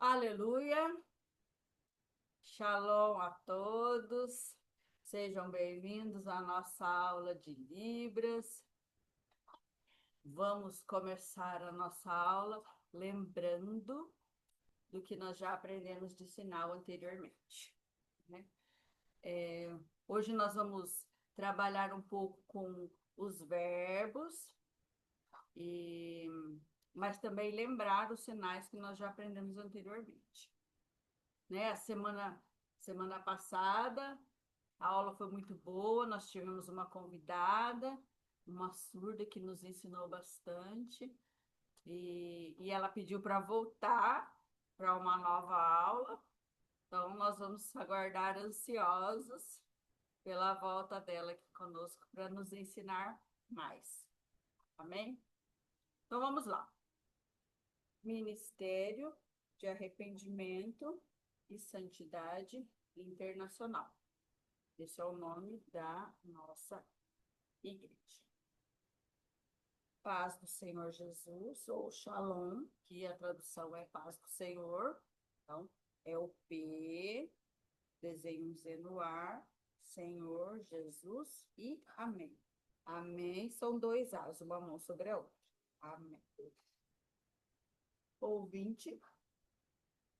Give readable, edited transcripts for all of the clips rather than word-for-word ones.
Aleluia, shalom a todos, sejam bem-vindos à nossa aula de Libras. Vamos começar a nossa aula lembrando do que nós já aprendemos de sinal anteriormente, né? Hoje nós vamos trabalhar um pouco com os verbos, e... mas também lembrar os sinais que nós já aprendemos anteriormente, né? Semana passada, a aula foi muito boa, nós tivemos uma convidada, uma surda que nos ensinou bastante, e ela pediu para voltar para uma nova aula, então nós vamos aguardar ansiosos pela volta dela aqui conosco para nos ensinar mais. Amém? Então vamos lá. Ministério de Arrependimento e Santidade Internacional. Esse é o nome da nossa igreja. Paz do Senhor Jesus, ou Shalom, que a tradução é paz do Senhor. Então, é o P, desenho um Z no ar, Senhor Jesus e Amém. Amém são dois As, uma mão sobre a outra. Amém. Ouvinte,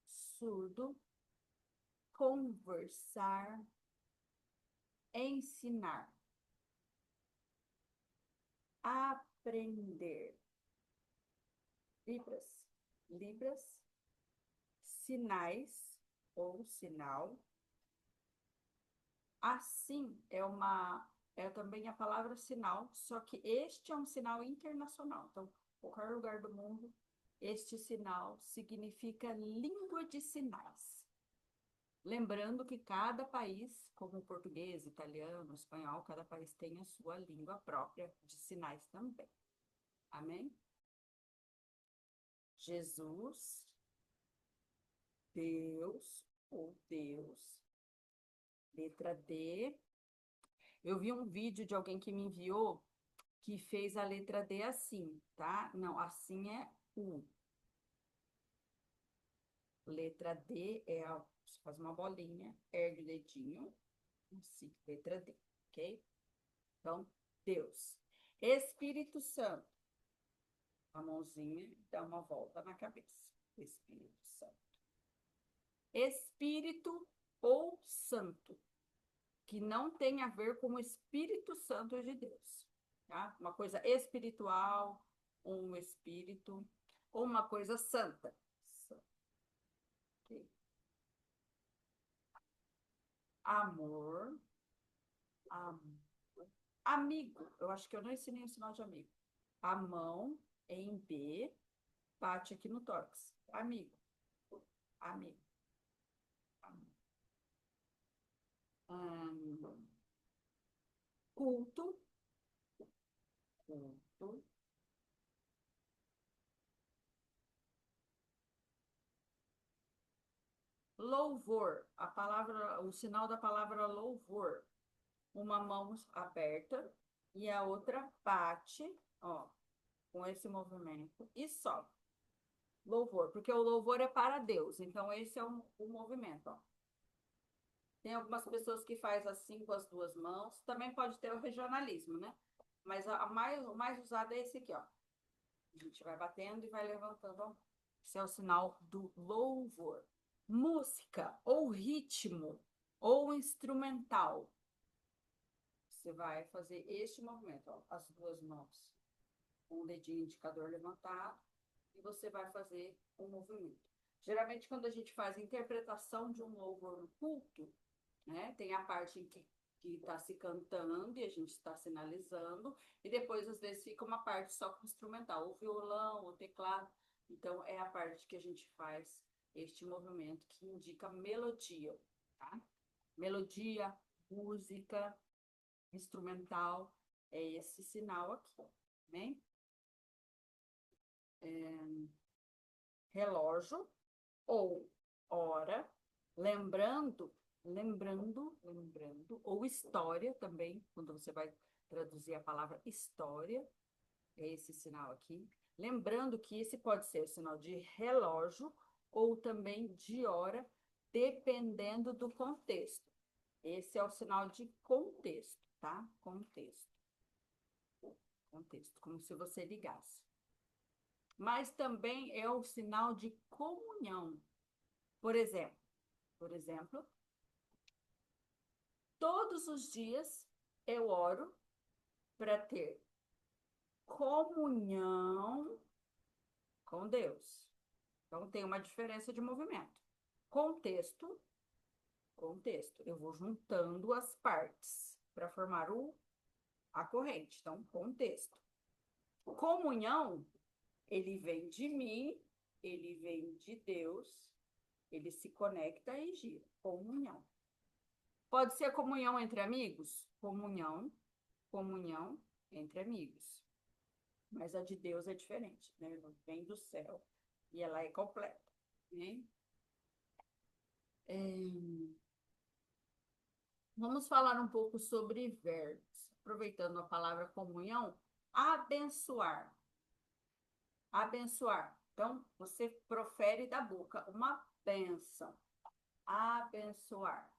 surdo, conversar, ensinar, aprender. Libras, Libras, sinais ou sinal. Assim é também a palavra sinal, só que este é um sinal internacional. Então, em qualquer lugar do mundo, este sinal significa língua de sinais. Lembrando que cada país, como o português, italiano, espanhol, cada país tem a sua língua própria de sinais também. Amém? Jesus, Deus ou Deus. Letra D. Eu vi um vídeo de alguém que me enviou que fez a letra D assim, tá? Não, assim é U. Letra D é você faz uma bolinha, ergue o dedinho, assim, letra D, ok? Então, Deus. Espírito Santo. A mãozinha dá uma volta na cabeça. Espírito Santo. Espírito ou Santo, que não tem a ver com o Espírito Santo de Deus, tá? Uma coisa espiritual, um espírito, ou uma coisa santa. Okay. Amor, amigo. Eu acho que eu não ensinei o sinal de amigo. A mão em B bate aqui no tórax. Amigo, amigo. Hum, culto, culto. Louvor, o sinal da palavra louvor. Uma mão aberta e a outra bate, ó, com esse movimento e sobe. Louvor, porque o louvor é para Deus, então esse é o movimento, ó. Tem algumas pessoas que faz assim com as duas mãos, também pode ter o regionalismo, né? Mas o mais usado é esse aqui, ó. A gente vai batendo e vai levantando, ó. Esse é o sinal do louvor. Música, ou ritmo, ou instrumental. Você vai fazer este movimento, ó, as duas mãos com o dedinho indicador levantado, e você vai fazer um movimento. Geralmente, quando a gente faz interpretação de um louvor no culto, né, tem a parte em que está se cantando e a gente está sinalizando, e depois, às vezes, fica uma parte só com instrumental, o violão, o teclado. Então, é a parte que a gente faz este movimento que indica melodia, tá? Melodia, música, instrumental, é esse sinal aqui, né? Relógio ou hora, lembrando, ou história também, quando você vai traduzir a palavra história, é esse sinal aqui. Lembrando que esse pode ser o sinal de relógio ou também de hora, dependendo do contexto. Esse é o sinal de contexto, tá? Contexto. Contexto, como se você ligasse. Mas também é o sinal de comunhão. Por exemplo, todos os dias eu oro para ter comunhão com Deus. Então tem uma diferença de movimento. Contexto, contexto. Eu vou juntando as partes para formar a corrente. Então, contexto. Comunhão, ele vem de mim, ele vem de Deus, ele se conecta e gira. Comunhão. Pode ser comunhão entre amigos? Comunhão entre amigos. Mas a de Deus é diferente, né? Ela vem do céu e ela é completa, né? Vamos falar um pouco sobre verbos. Aproveitando a palavra comunhão, abençoar. Abençoar. Então, você profere da boca uma bênção. Abençoar.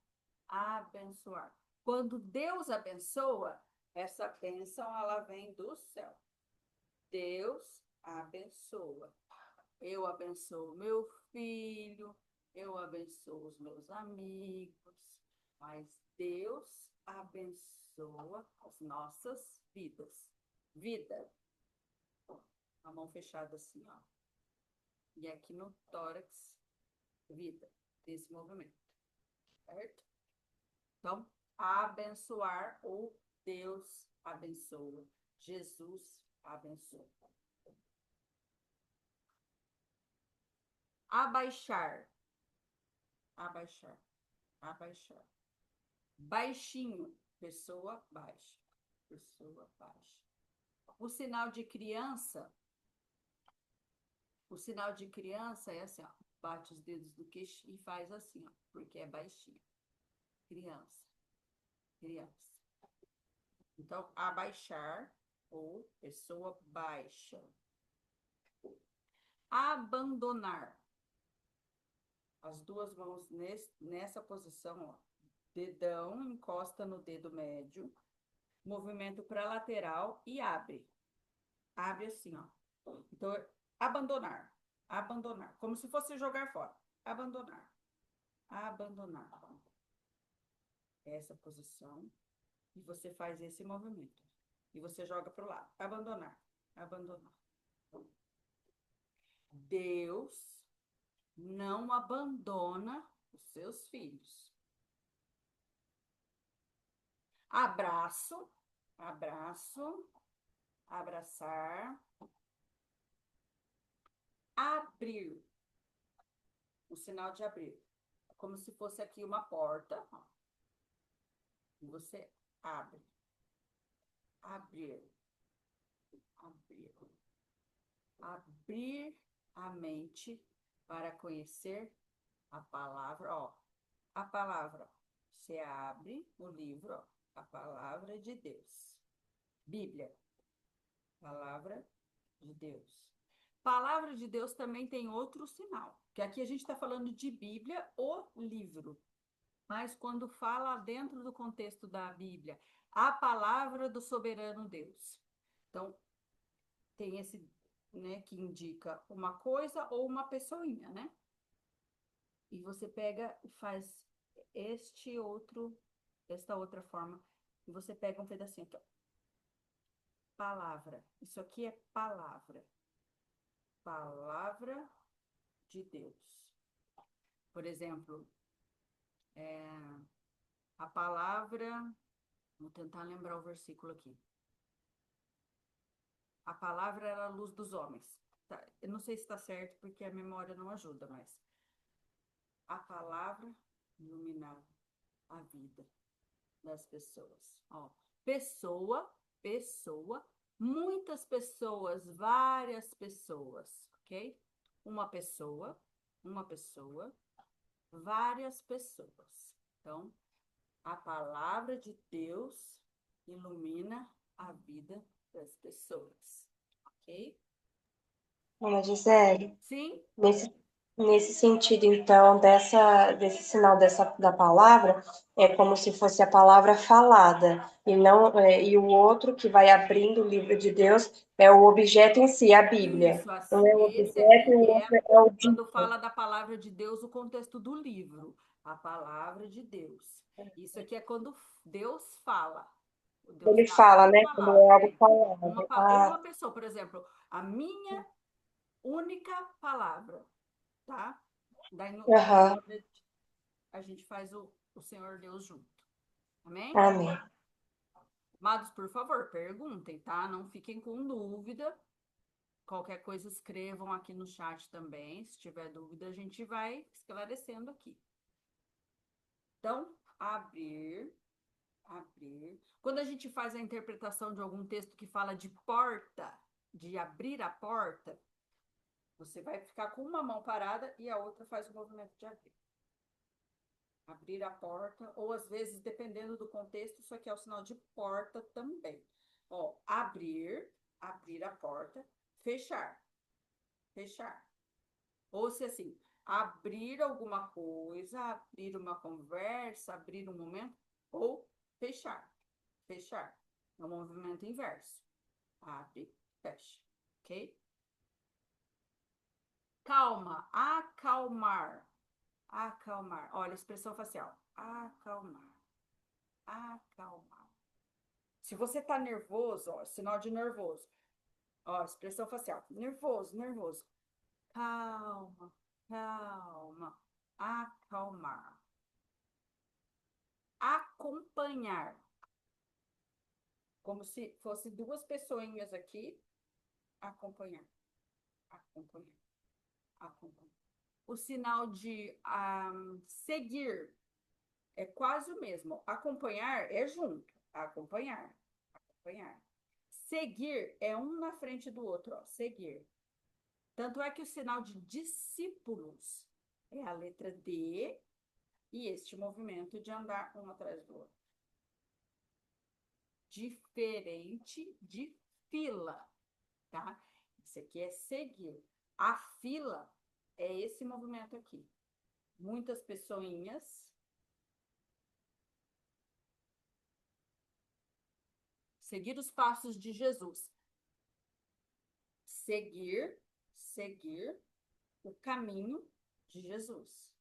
Abençoar. Quando Deus abençoa, essa bênção ela vem do céu. Deus abençoa. Eu abençoo meu filho, eu abençoo os meus amigos, mas Deus abençoa as nossas vidas. Vida. A mão fechada assim, ó. E aqui no tórax, vida, desse movimento. Certo? Então, abençoar ou Deus abençoa. Jesus abençoa. Abaixar. Abaixar. Abaixar. Baixinho. Pessoa baixa. Pessoa baixa. O sinal de criança. O sinal de criança é assim, ó. Bate os dedos do queixo e faz assim, ó. Porque é baixinho. Criança. Criança. Então, abaixar ou pessoa baixa. Abandonar. As duas mãos nessa posição, ó. Dedão encosta no dedo médio. Movimento para lateral e abre. Abre assim, ó. Então, abandonar. Abandonar. Como se fosse jogar fora. Abandonar. Abandonar. Essa posição. E você faz esse movimento. E você joga para o lado. Abandonar. Abandonar. Deus não abandona os seus filhos. Abraço, abraço, abraçar, abrir, o sinal de abrir, como se fosse aqui uma porta, ó. E você abre, abrir, abrir, abrir a mente para conhecer a palavra, ó. A palavra, você abre o livro, ó, a palavra de Deus. Bíblia, palavra de Deus. Palavra de Deus também tem outro sinal, que aqui a gente está falando de Bíblia, o livro. Mas quando fala dentro do contexto da Bíblia, a palavra do soberano Deus. Então, tem esse, né, que indica uma coisa ou uma pessoinha, né? E você pega e faz esta outra forma, e você pega um pedacinho aqui, ó. Palavra. Isso aqui é palavra. Palavra de Deus. Por exemplo, a palavra, vou tentar lembrar o versículo aqui. A palavra era a luz dos homens. Tá? Eu não sei se está certo, porque a memória não ajuda, mas a palavra iluminava a vida das pessoas. Ó, pessoa, muitas pessoas, várias pessoas, ok? Uma pessoa, várias pessoas. Então, a palavra de Deus ilumina a vida das pessoas, ok? Ana Gisele, Sim? nesse, Nesse sentido, então, desse sinal da palavra, é como se fosse a palavra falada, e não, e o outro que vai abrindo o livro de Deus é o objeto em si, a Bíblia. Isso, Um é o esse objeto e aqui o é outro é o quando dito. fala da palavra de Deus, o contexto do livro. A palavra de Deus. Isso aqui é quando Deus fala. O Deus Ele fala fala, uma né? Quando é palavra. algo É. falado. Uma Ah, pessoa, por exemplo, a minha única palavra, tá? Daí na aham, hora a gente faz o Senhor Deus junto. Amém? amém. Amados, por favor, perguntem, tá? Não fiquem com dúvida. Qualquer coisa, escrevam aqui no chat também. Se tiver dúvida, a gente vai esclarecendo aqui. Então, abrir, abrir. Quando a gente faz a interpretação de algum texto que fala de porta, de abrir a porta, você vai ficar com uma mão parada e a outra faz o movimento de abrir. Abrir a porta, ou às vezes, dependendo do contexto, isso aqui é o sinal de porta também. Ó, abrir, abrir a porta, fechar, fechar. Ou se assim, abrir alguma coisa, abrir uma conversa, abrir um momento, ou fechar, fechar. É um movimento inverso. Abre, fecha, ok? Calma, acalmar, acalmar. Olha, expressão facial. Acalmar, acalmar. Se você tá nervoso, ó, sinal de nervoso. Ó, expressão facial. Nervoso, nervoso. Calma, calma. Acalmar. Acompanhar. Como se fosse duas pessoinhas aqui. Acompanhar, acompanhar, acompanhar. O sinal de seguir é quase o mesmo. Acompanhar é junto. Acompanhar, acompanhar. Seguir é um na frente do outro, ó. Seguir. Tanto é que o sinal de discípulos é a letra D e este movimento de andar um atrás do outro. Diferente de fila, tá? Isso aqui é seguir. A fila é esse movimento aqui. Muitas pessoinhas. Seguir os passos de Jesus. Seguir, seguir o caminho de Jesus.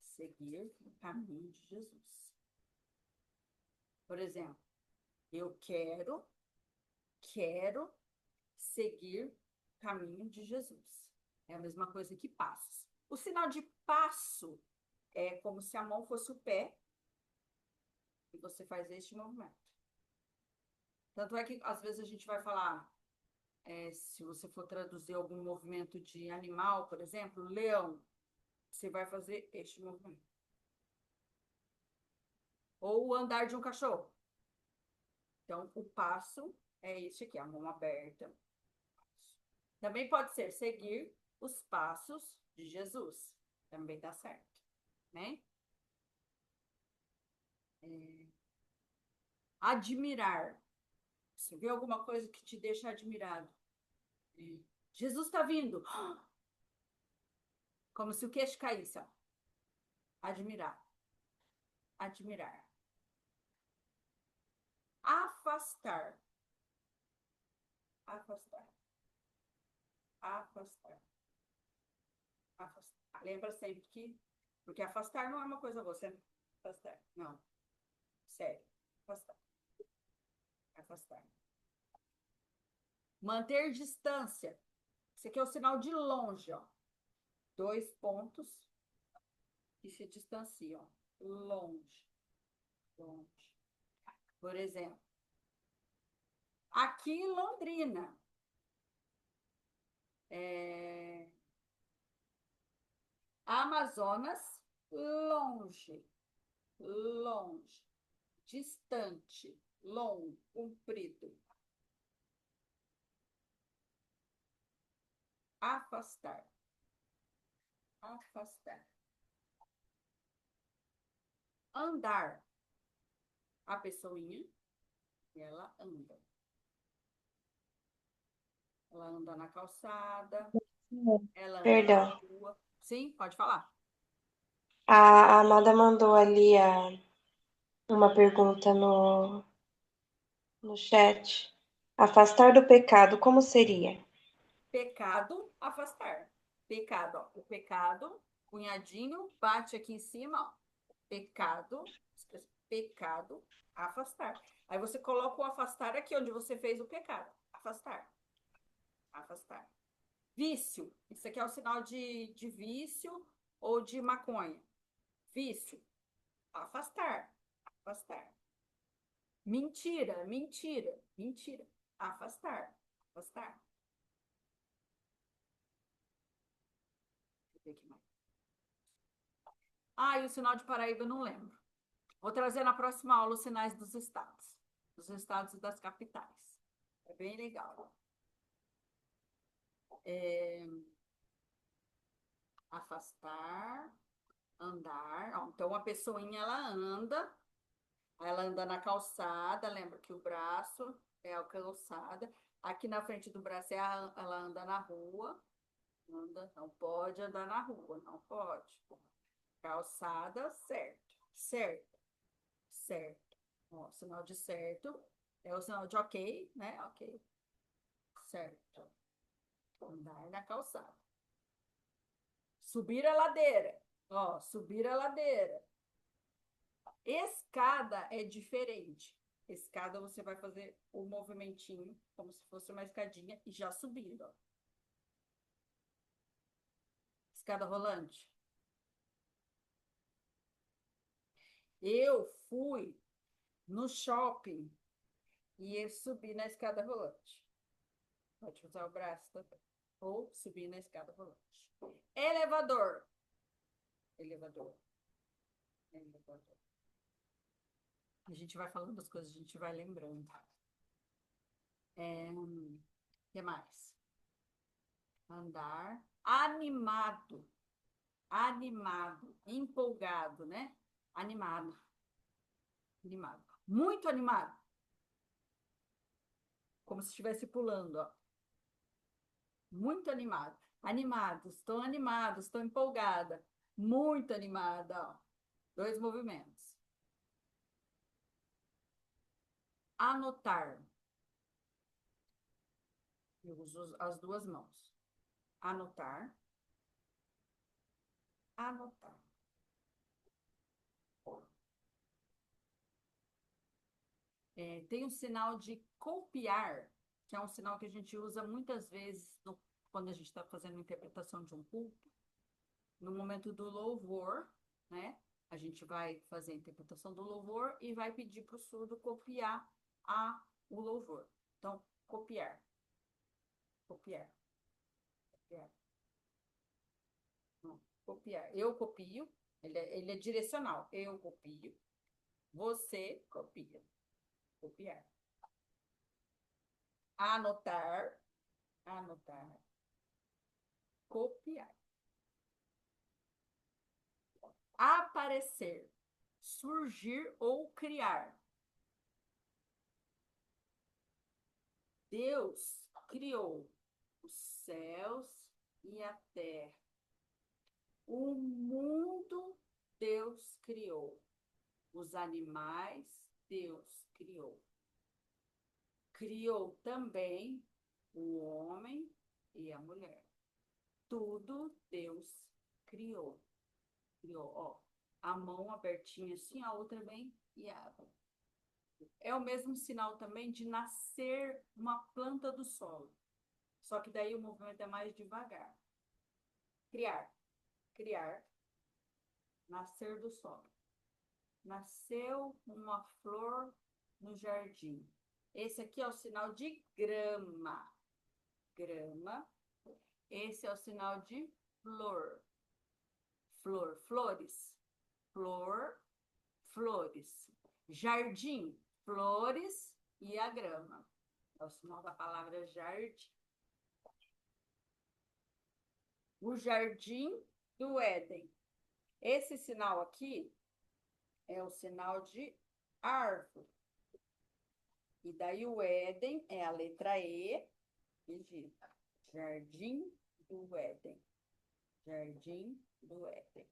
Seguir o caminho de Jesus. Por exemplo, eu quero seguir o caminho de Jesus. É a mesma coisa que passos. O sinal de passo é como se a mão fosse o pé e você faz este movimento. Tanto é que às vezes a gente vai falar, se você for traduzir algum movimento de animal, por exemplo, leão, você vai fazer este movimento. Ou o andar de um cachorro. Então, o passo é este aqui, a mão aberta. Também pode ser seguir os passos de Jesus. Também dá certo, né? Admirar. Você vê alguma coisa que te deixa admirado. Jesus está vindo. Como se o queixo caísse. Ó. Admirar. Admirar. Afastar. Afastar. Afastar. Afastar. Lembra sempre que. Porque afastar não é uma coisa boa. Você afastar. Não. Sério. Afastar. Afastar. Manter distância. Esse aqui é o sinal de longe, ó. Dois pontos que se distanciam. Longe. Longe. Por exemplo, aqui em Londrina. Amazonas, longe. Longe. Distante. Longo. Comprido. Afastar. Afastar. Andar. A pessoinha, ela anda. Ela anda na calçada, ela anda na Perdão. rua. Sim, pode falar. A Amada mandou ali uma pergunta no chat. Afastar do pecado, como seria? Pecado, afastar. Pecado, ó. O pecado, cunhadinho, bate aqui em cima, ó. Pecado, pecado, afastar. Aí você coloca o afastar aqui onde você fez o pecado. Afastar, afastar. Vício. Isso aqui é o sinal de vício ou de maconha. Vício. Afastar, afastar. Mentira, mentira, mentira. Afastar, afastar. Deixa eu ver aqui mais. Ah, e o sinal de Paraíba eu não lembro. Vou trazer na próxima aula os sinais dos estados e das capitais. É bem legal. É, afastar, andar. Ó, então, uma pessoinha, ela anda na calçada, lembra que o braço é a calçada. Aqui na frente do braço ela anda na rua. Anda, não pode andar na rua, não pode. Calçada, certo, certo, certo. Ó, sinal de certo é o sinal de ok, né? Ok, certo. Andar na calçada. Subir a ladeira. Ó, subir a ladeira. Escada é diferente. Escada você vai fazer o movimentinho como se fosse uma escadinha e já subindo, ó. Escada rolante. Eu fui no shopping e eu subi na escada rolante. Pode usar o braço também. Ou subir na escada rolante. Elevador. Elevador. Elevador. A gente vai falando das coisas, a gente vai lembrando. O que mais? Andar. Animado. Animado. Empolgado, né? Animado. Animado. Muito animado. Como se estivesse pulando, ó. Muito animado. Animado, estou empolgada. Muito animada, ó. Dois movimentos. Anotar. Eu uso as duas mãos. Anotar. Anotar. Tem o sinal de copiar, que é um sinal que a gente usa muitas vezes quando a gente está fazendo a interpretação de um culto. No momento do louvor, né? A gente vai fazer a interpretação do louvor e vai pedir para o surdo copiar o louvor. Então, copiar. Copiar. Copiar. Não, copiar. Eu copio. Ele é direcional. Eu copio. Você copia. Copiar. Anotar. Anotar. Copiar. Aparecer. Surgir ou criar. Deus criou os céus e a terra. O mundo Deus criou. Os animais Deus criou. Criou também o homem e a mulher. Tudo Deus criou. Criou, ó, a mão abertinha assim, a outra bem e abre. É o mesmo sinal também de nascer uma planta do solo. Só que daí o movimento é mais devagar. Criar, criar, nascer do solo. Nasceu uma flor no jardim. Esse aqui é o sinal de grama. Grama. Esse é o sinal de flor. Flor, flores. Flor, flores. Jardim, flores e a grama. É o sinal da palavra jardim. O jardim do Éden. Esse sinal aqui é o sinal de árvore. E daí o Éden é a letra E. Digita. Jardim do Éden. Jardim do Éden.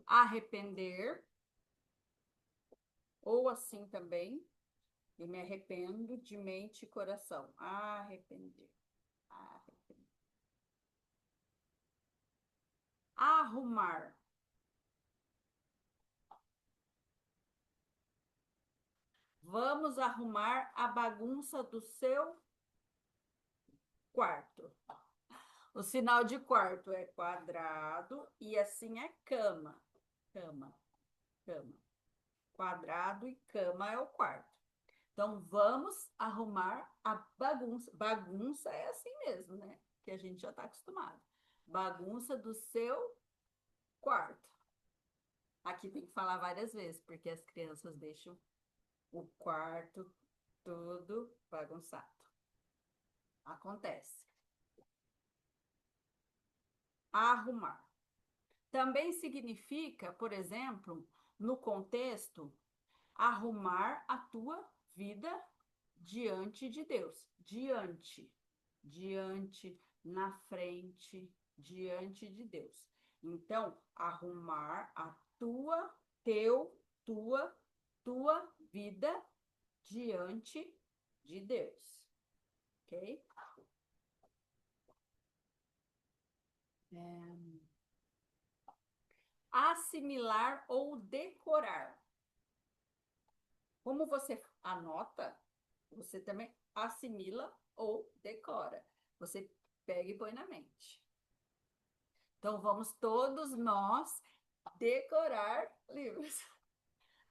Arrepender, ou assim também, eu me arrependo de mente e coração. Arrepender. Arrepender. Arrumar. Vamos arrumar a bagunça do seu quarto. O sinal de quarto é quadrado e assim é cama. Cama, cama. Quadrado e cama é o quarto. Então, vamos arrumar a bagunça. Bagunça é assim mesmo, né? Que a gente já está acostumado. Bagunça do seu quarto. Aqui tem que falar várias vezes, porque as crianças deixam o quarto todo bagunçado. Acontece. Arrumar. Também significa, por exemplo, no contexto, arrumar a tua vida diante de Deus. Diante, diante, na frente, diante de Deus. Então, arrumar a tua vida diante de Deus. Ok? Assimilar ou decorar. Como você anota, você também assimila ou decora. Você pega e põe na mente. Então, vamos todos nós decorar livros,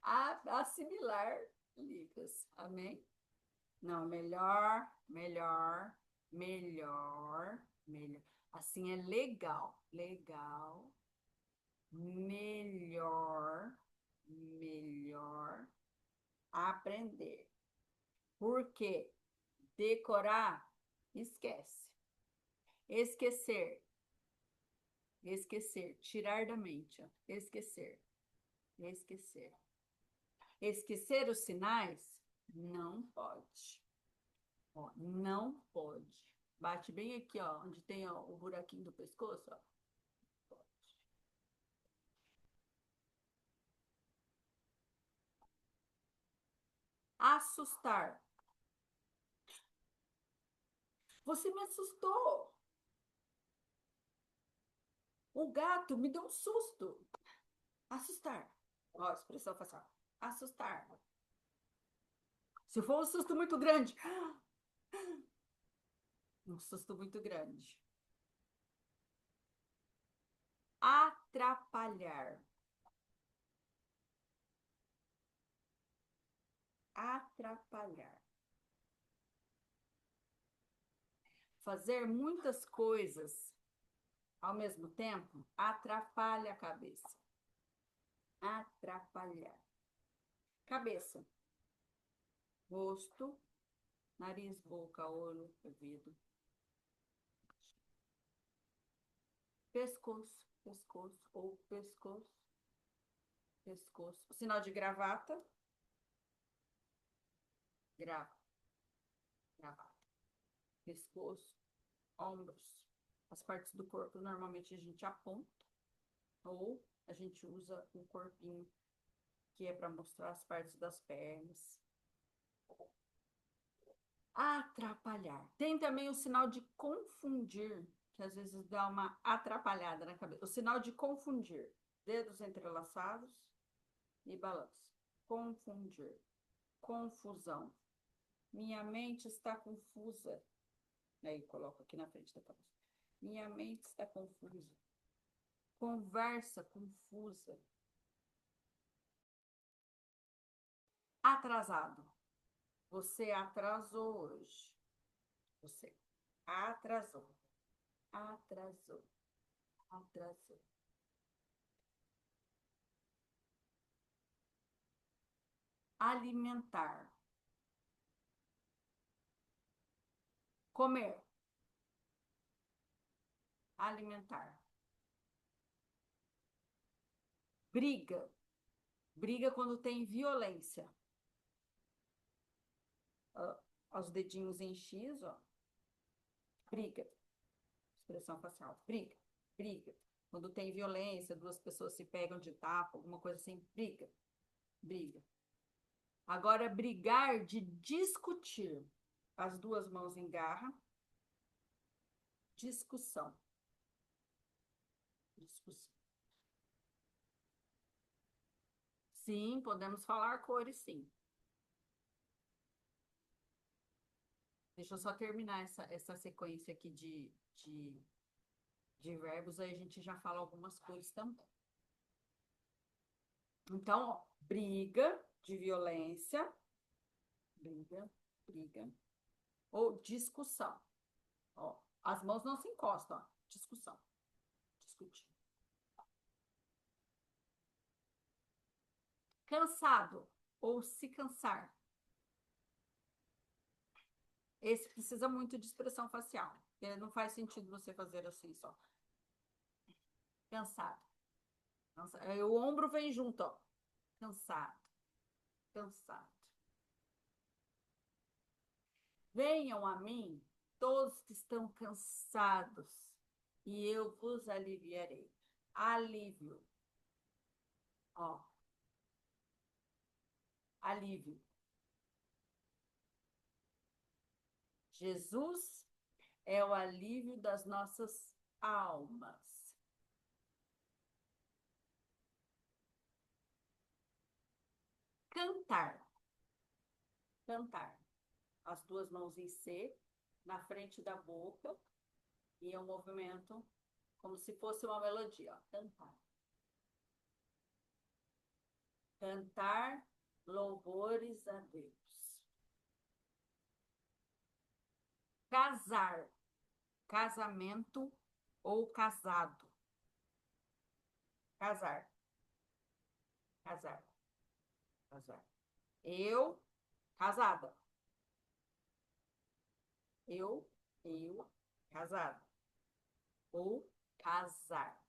assimilar livros. Amém? Não, melhor, melhor, melhor, melhor. Assim é legal, legal, melhor, melhor aprender. Porque decorar, esquece. Esquecer, esquecer, tirar da mente, ó. Esquecer, esquecer. Esquecer os sinais? Não pode. Ó, não pode. Bate bem aqui, ó, onde tem ó, o buraquinho do pescoço, ó. Pode. Assustar. Você me assustou. O gato me deu um susto. Assustar. Ó, expressão facial. Assustar. Se for um susto muito grande. Um susto muito grande. Atrapalhar. Atrapalhar. Fazer muitas coisas ao mesmo tempo atrapalha a cabeça. Atrapalhar. Cabeça. Rosto, nariz, boca, olho, ouvido. Pescoço, pescoço ou pescoço. Pescoço. O sinal de gravata. Grava. Gravata. Pescoço, ombros. As partes do corpo normalmente a gente aponta ou a gente usa o corpinho que é para mostrar as partes das pernas. Atrapalhar. Tem também o sinal de confundir, que às vezes dá uma atrapalhada na cabeça. O sinal de confundir. Dedos entrelaçados e balanço. Confundir. Confusão. Minha mente está confusa. Aí coloco aqui na frente da cabeça. Minha mente está confusa. Conversa confusa. Atrasado. Você atrasou hoje. Você atrasou. Atrasou. Atrasou. Alimentar. Comer. Alimentar. Briga. Briga quando tem violência. Ó, os dedinhos em X, ó. briga. Expressão facial, briga, briga. Quando tem violência, duas pessoas se pegam de tapa, alguma coisa assim, briga, briga. Agora, brigar de discutir. As duas mãos em garra. Discussão. Discussão. Sim, podemos falar cores, sim. Deixa eu só terminar essa sequência aqui de verbos, aí a gente já fala algumas cores também. Então, ó, briga de violência, briga, briga, ou discussão. Ó, as mãos não se encostam, ó, discussão, discutir. Cansado ou se cansar. Esse precisa muito de expressão facial. Não faz sentido você fazer assim só. Cansado. O ombro vem junto, ó. Cansado. Cansado. Venham a mim todos que estão cansados, e eu vos aliviarei. Alívio. Ó. Alívio. Jesus é o alívio das nossas almas. Cantar. Cantar. As duas mãos em C, na frente da boca, e é um movimento como se fosse uma melodia. Ó. Cantar. Cantar louvores a Deus. Casar. Casamento ou casado. Casar. Casar. Casar. Eu, casada. Eu, casada. Ou casar.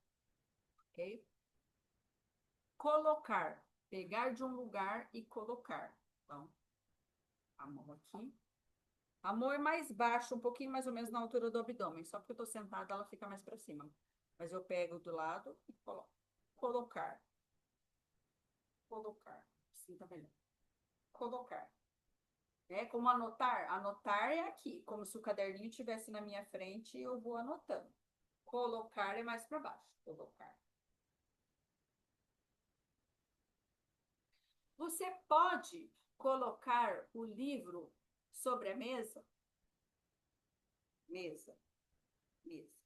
Ok? Colocar. Pegar de um lugar e colocar. Então, a mão aqui. A mão é mais baixa, um pouquinho mais ou menos na altura do abdômen. Só porque eu tô sentada, ela fica mais para cima. Mas eu pego do lado e coloco. Colocar. Colocar. Assim tá melhor. Colocar. É como anotar. Anotar é aqui, como se o caderninho estivesse na minha frente e eu vou anotando. Colocar é mais para baixo. Colocar. Você pode colocar o livro sobre a mesa? Mesa. Mesa.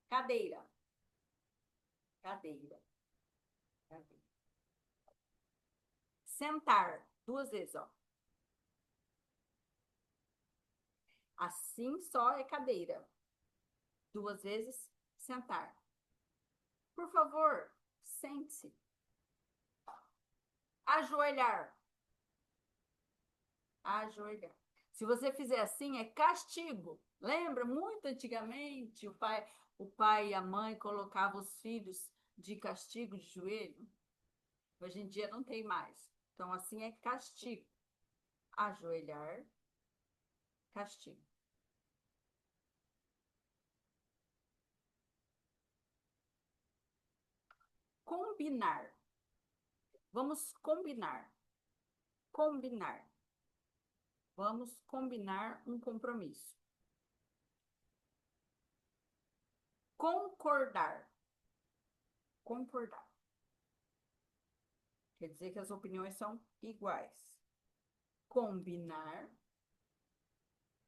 Cadeira. Cadeira. Cadeira. Sentar. Duas vezes, ó. Assim só é cadeira. Duas vezes, sentar. Por favor, sente-se. Ajoelhar. Ajoelhar. Se você fizer assim, é castigo. Lembra? Muito antigamente, o pai e a mãe colocavam os filhos de castigo de joelho. Hoje em dia não tem mais. Então, assim é castigo. Ajoelhar, castigo. Combinar. Vamos combinar. Combinar. Vamos combinar um compromisso. Concordar. Concordar. Quer dizer que as opiniões são iguais. Combinar.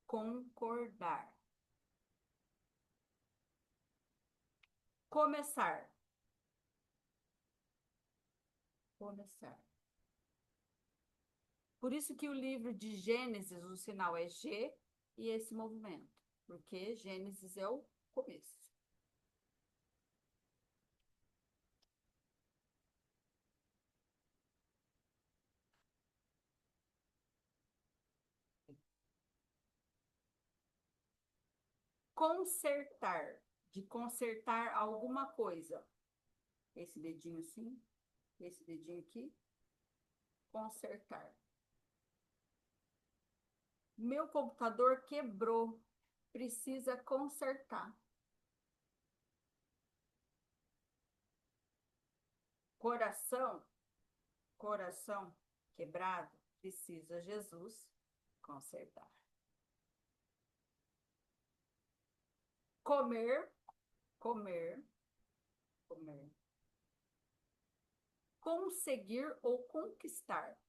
Concordar. Começar. Começar. Por isso que o livro de Gênesis, o sinal é G e esse movimento. Porque Gênesis é o começo. Consertar. De consertar alguma coisa. Esse dedinho assim. Esse dedinho aqui. Consertar. Meu computador quebrou. precisa consertar. Coração quebrado, precisa Jesus consertar. Comer. Conseguir ou conquistar.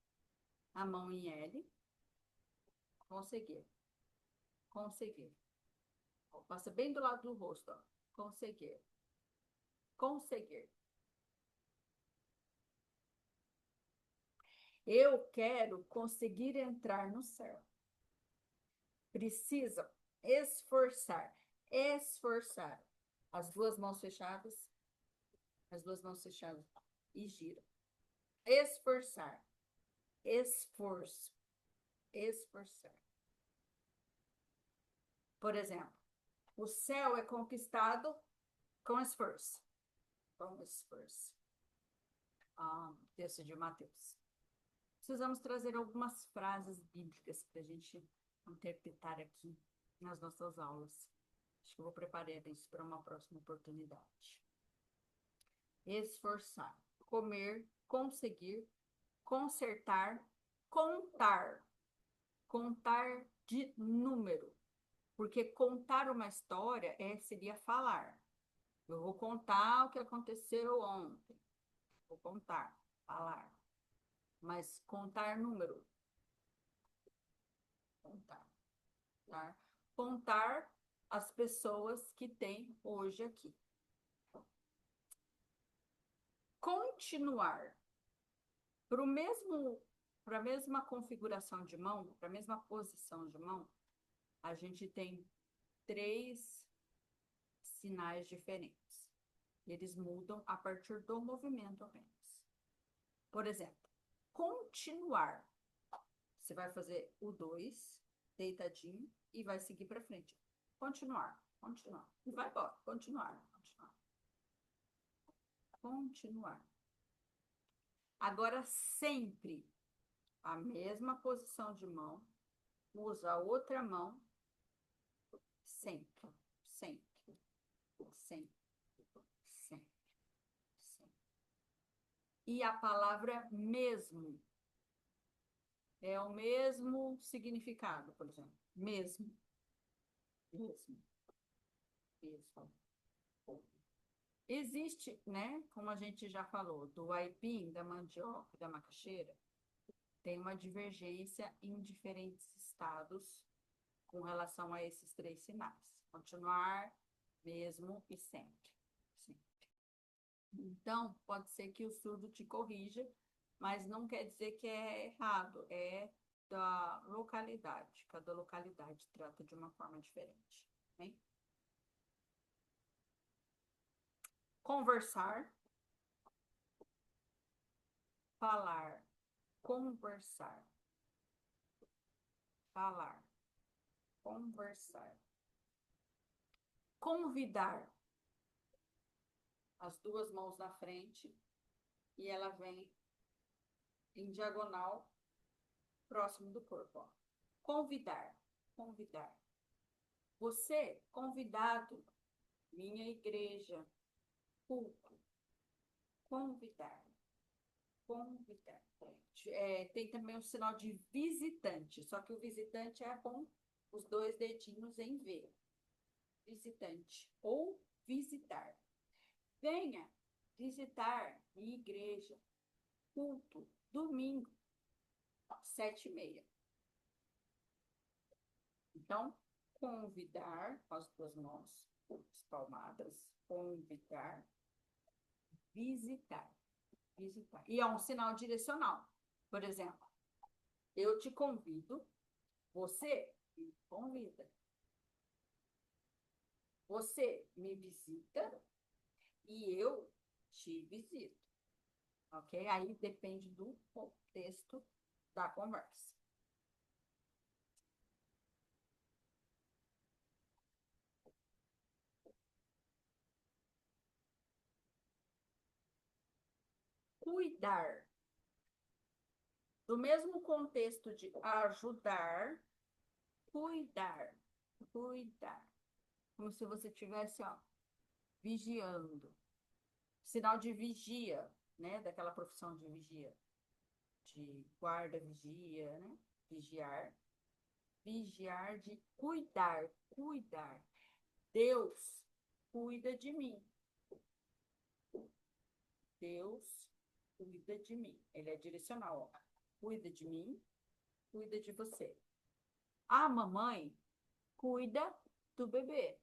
A mão em L. Conseguir. Passa bem do lado do rosto, ó. Conseguir. Eu quero conseguir entrar no céu. Precisa esforçar. As duas mãos fechadas e gira. Esforçar. Por exemplo, o céu é conquistado com esforço. Texto de Mateus. Precisamos trazer algumas frases bíblicas para a gente interpretar aqui nas nossas aulas. Acho que eu vou preparar isso para uma próxima oportunidade. Esforçar, comer, conseguir, consertar, contar. Contar de número. Porque contar uma história seria falar. Eu vou contar o que aconteceu ontem. Vou contar, falar. Mas contar número. Tá? Contar as pessoas que tem hoje aqui. Continuar. Para a mesma configuração de mão, para a mesma posição de mão, a gente tem 3 sinais diferentes. Eles mudam a partir do movimento apenas. Por exemplo, continuar. Você vai fazer o 2, deitadinho, e vai seguir para frente. Continuar. E vai embora. Continuar. Agora, sempre a mesma posição de mão, usa a outra mão, sempre. E a palavra mesmo é o mesmo significado, por exemplo. Mesmo. Existe, né, como a gente já falou, do aipim, da mandioca e da macaxeira, tem uma divergência em diferentes estados com relação a esses 3 sinais. Continuar, mesmo e sempre. Então, pode ser que o surdo te corrija, mas não quer dizer que é errado, é da localidade. Cada localidade trata de uma forma diferente. Hein? Conversar, falar, conversar. Convidar. As 2 mãos na frente e ela vem em diagonal próximo do corpo. Ó. Convidar. Você, convidado, minha igreja, culto. Convidar. Tem também o sinal de visitante, só que o visitante é com os 2 dedinhos em V. Visitante ou visitar. Venha visitar minha igreja, culto, domingo, 7h30. Então, convidar com as 2 mãos espalmadas, convidar, visitar. E é um sinal direcional. Por exemplo, eu te convido, você me convida. Você me visita e eu te visito. Ok? Aí depende do contexto da conversa. Cuidar. Do mesmo contexto de ajudar, cuidar. Cuidar. Como se você estivesse, ó, vigiando. Sinal de vigia, né? Daquela profissão de vigia. De guarda, vigia, né? Vigiar. Vigiar de cuidar, cuidar. Deus cuida de mim. Deus cuida de mim. Ele é direcional, ó. Cuida de mim, cuida de você. A mamãe cuida do bebê.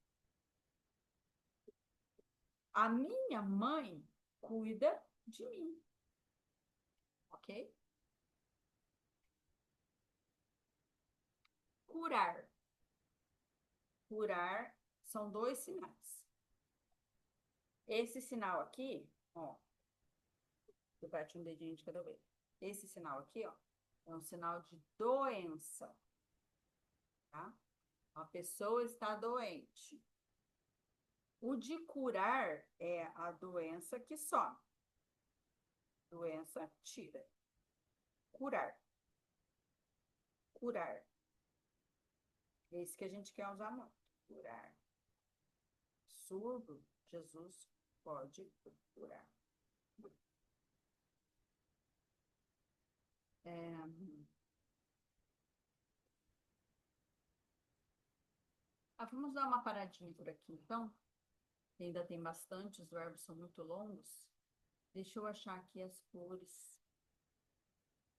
A minha mãe cuida de mim. Ok? Curar. Curar são dois sinais. Esse sinal aqui, ó, eu bati um dedinho de cada vez. Esse sinal aqui, ó, é um sinal de doença, tá? A pessoa está doente. O de curar é a doença que some. Doença tira. Curar. Curar. É isso que a gente quer usar muito. Curar. Surdo, Jesus pode curar. Vamos dar uma paradinha por aqui, então. Ainda tem bastante, os verbos são muito longos. Deixa eu achar aqui as cores,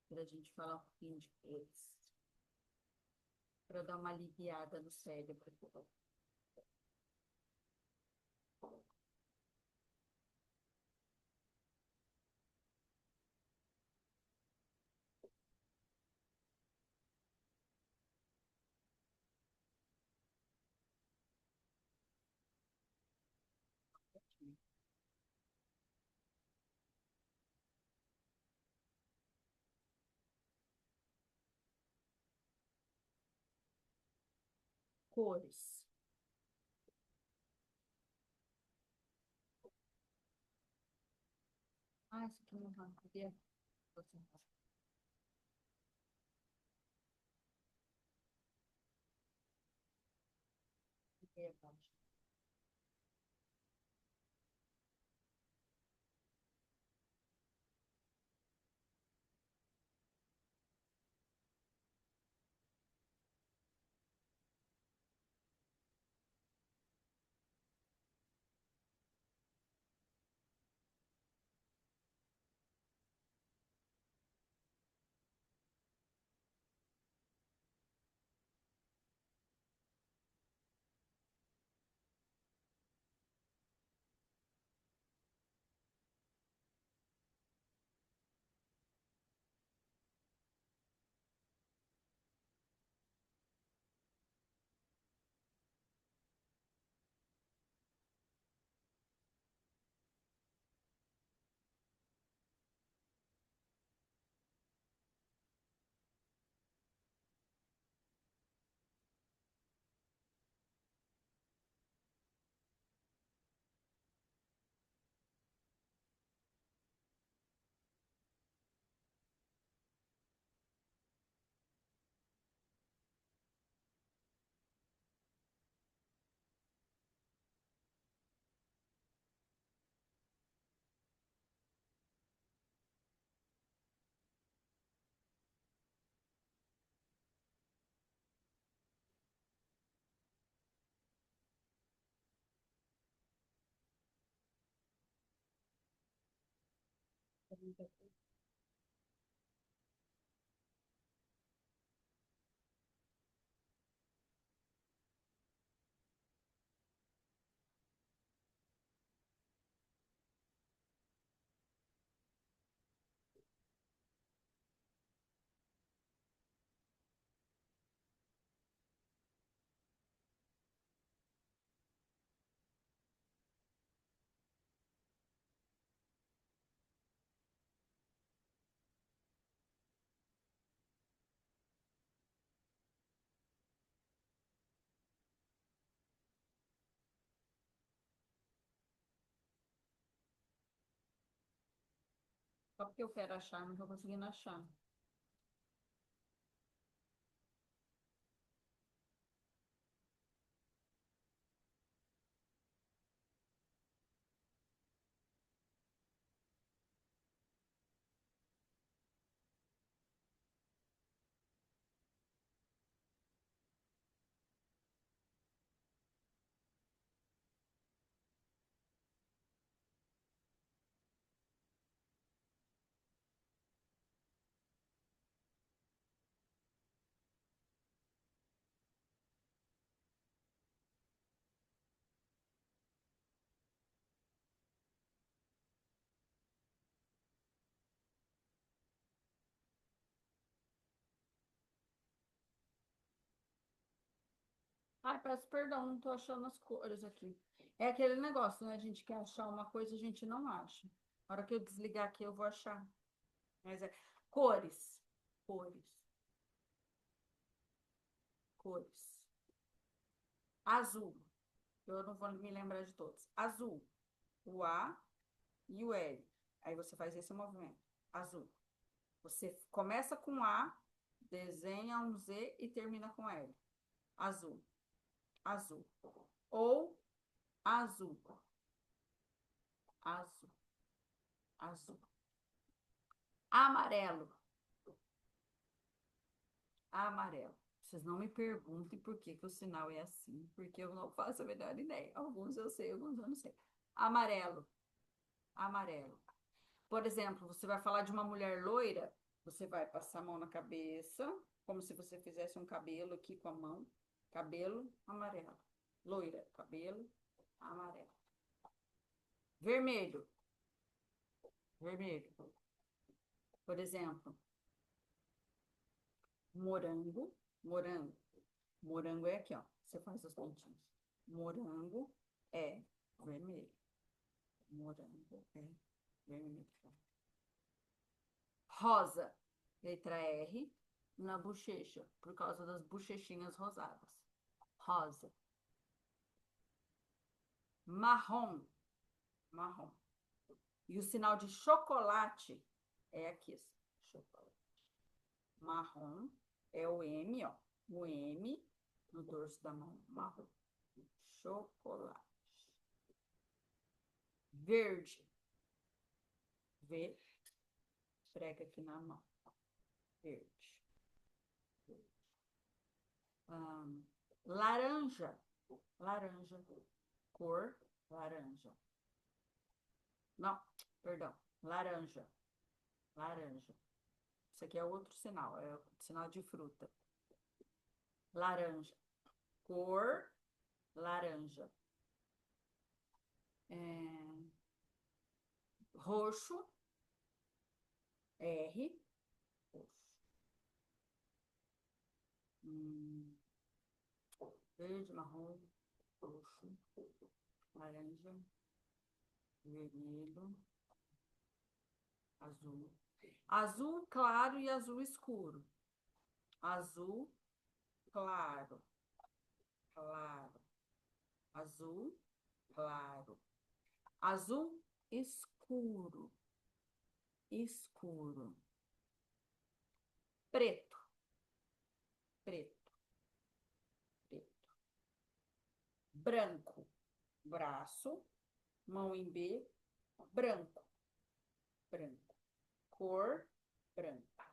para a gente falar um pouquinho de cores. Para dar uma aliviada no cérebro. Cores. Isso aqui não vai. Cadê? Só porque eu quero achar, não estou conseguindo achar. Ai, peço perdão, não tô achando as cores aqui. É aquele negócio, né? A gente quer achar uma coisa, a gente não acha. Na hora que eu desligar aqui, eu vou achar. Mas é cores, cores, cores. Azul. Eu não vou me lembrar de todos. Azul. O A e o L. Aí você faz esse movimento. Azul. Você começa com A, desenha um Z e termina com L. Azul. Azul. Ou azul. Azul. Azul. Amarelo. Amarelo. Vocês não me perguntem por que que o sinal é assim, porque eu não faço a menor ideia. Alguns eu sei, alguns eu não sei. Amarelo. Amarelo. Por exemplo, você vai falar de uma mulher loira, você vai passar a mão na cabeça, como se você fizesse um cabelo aqui com a mão. Cabelo amarelo. Loira, cabelo amarelo. Vermelho. Vermelho. Por exemplo, morango. Morango. Morango é aqui, ó. Você faz os pontinhos. Morango é vermelho. Morango é vermelho. Rosa, letra R, na bochecha, por causa das bochechinhas rosadas. Rosa. Marrom, marrom. E o sinal de chocolate é aqui, chocolate. Marrom é o M, ó. O M no dorso da mão, marrom. Chocolate. Verde. V, prega aqui na mão. Verde. Laranja. Laranja. Cor laranja. Não, perdão. Laranja. Laranja. Isso aqui é outro sinal, é o sinal de fruta. Laranja. Cor laranja. Roxo. R. Roxo. Verde, marrom, roxo, laranja, vermelho, azul. Azul claro e azul escuro. Azul claro, claro. Azul claro. Azul escuro, escuro. Preto, preto, preto. Branco, braço, mão em B, branco, branco. Cor, branco.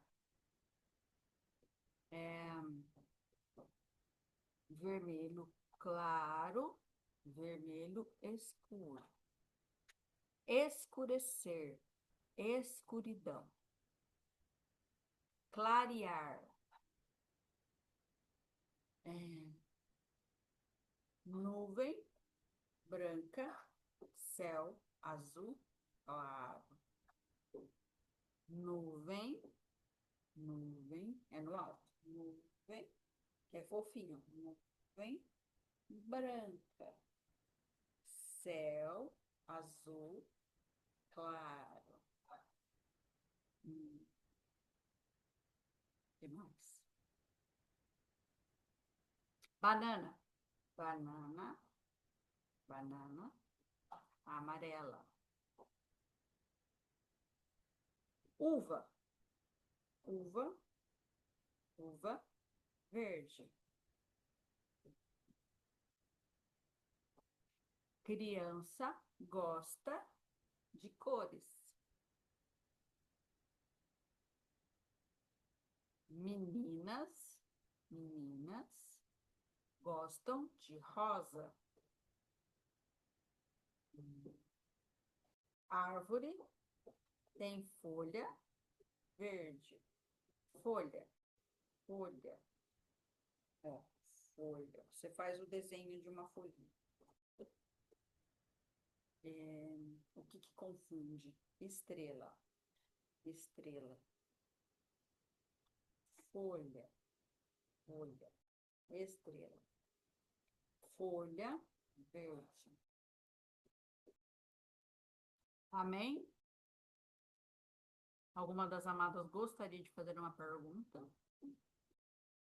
Vermelho claro, vermelho escuro. Escurecer, escuridão. Clarear. Nuvem branca, céu azul claro. Nuvem, nuvem, é no alto. Nuvem, que é fofinho. Nuvem branca, céu azul claro. Que mais? Banana, banana, banana amarela. Uva, uva, uva verde. Criança gosta de cores. Meninas, meninas gostam de rosa. Árvore tem folha verde. Folha, folha. Ó, folha. Você faz o desenho de uma folhinha. O que que confunde? Estrela, estrela. Folha, folha, estrela. folha verde. Amém? Alguma das amadas gostaria de fazer uma pergunta?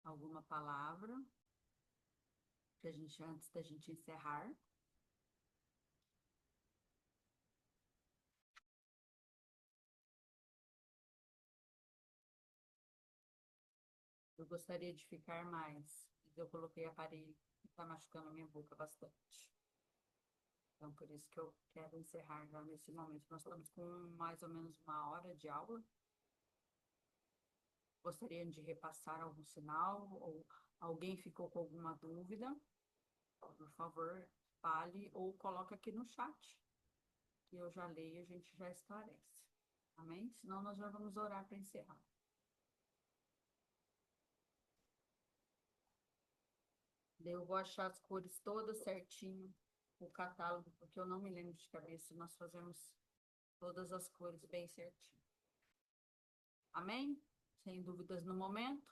Alguma palavra? Antes da gente encerrar. Eu gostaria de ficar mais. Eu coloquei aparelho que está machucando a minha boca bastante. Então, por isso que eu quero encerrar já nesse momento. Nós estamos com mais ou menos 1 hora de aula. Gostariam de repassar algum sinal? Ou alguém ficou com alguma dúvida? Por favor, fale ou coloque aqui no chat, que eu já leio e a gente já esclarece. Amém? Senão nós já vamos orar para encerrar. Eu vou achar as cores todas certinho, o catálogo, porque eu não me lembro de cabeça. Nós fazemos todas as cores bem certinho. Amém? Sem dúvidas no momento.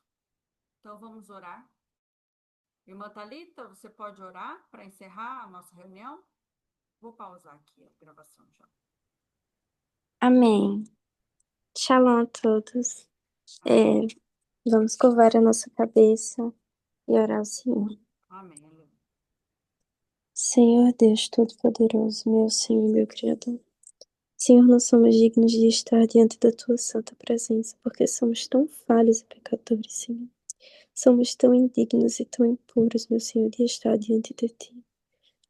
Então vamos orar. Irmã Thalita, você pode orar para encerrar a nossa reunião? Vou pausar aqui a gravação já. Amém. Shalom a todos. Vamos curvar a nossa cabeça e orar ao Senhor. Amém. Aleluia. Senhor Deus Todo-Poderoso, meu Senhor e meu Criador. Senhor, nós somos dignos de estar diante da Tua santa presença, porque somos tão falhos e pecadores, Senhor. Somos tão indignos e tão impuros, meu Senhor, de estar diante de Ti.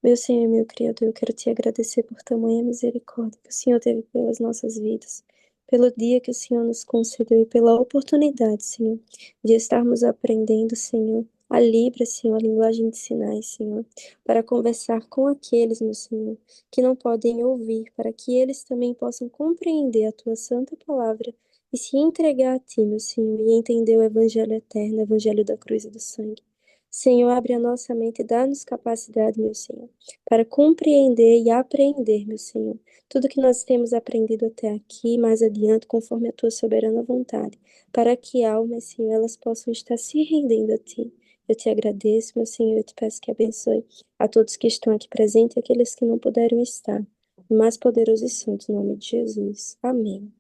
Meu Senhor e meu Criador, eu quero Te agradecer por tamanha misericórdia que o Senhor teve pelas nossas vidas, pelo dia que o Senhor nos concedeu e pela oportunidade, Senhor, de estarmos aprendendo, Senhor, a Libra, Senhor, a linguagem de sinais, Senhor, para conversar com aqueles, meu Senhor, que não podem ouvir, para que eles também possam compreender a Tua santa palavra e se entregar a Ti, meu Senhor, e entender o Evangelho eterno, o Evangelho da cruz e do sangue. Senhor, abre a nossa mente e dá-nos capacidade, meu Senhor, para compreender e aprender, meu Senhor, tudo que nós temos aprendido até aqui, mais adiante, conforme a Tua soberana vontade, para que almas, Senhor, elas possam estar se rendendo a Ti. Eu Te agradeço, meu Senhor, eu Te peço que abençoe a todos que estão aqui presentes e aqueles que não puderam estar. No mais poderoso e santo nome de Jesus. Amém.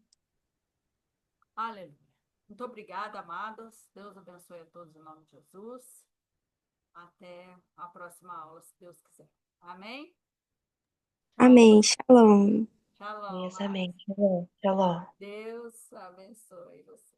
Aleluia. Muito obrigada, amados. Deus abençoe a todos em nome de Jesus. Até a próxima aula, se Deus quiser. Amém? Amém. Shalom. Shalom. Amém. Shalom. Shalom. Deus abençoe você.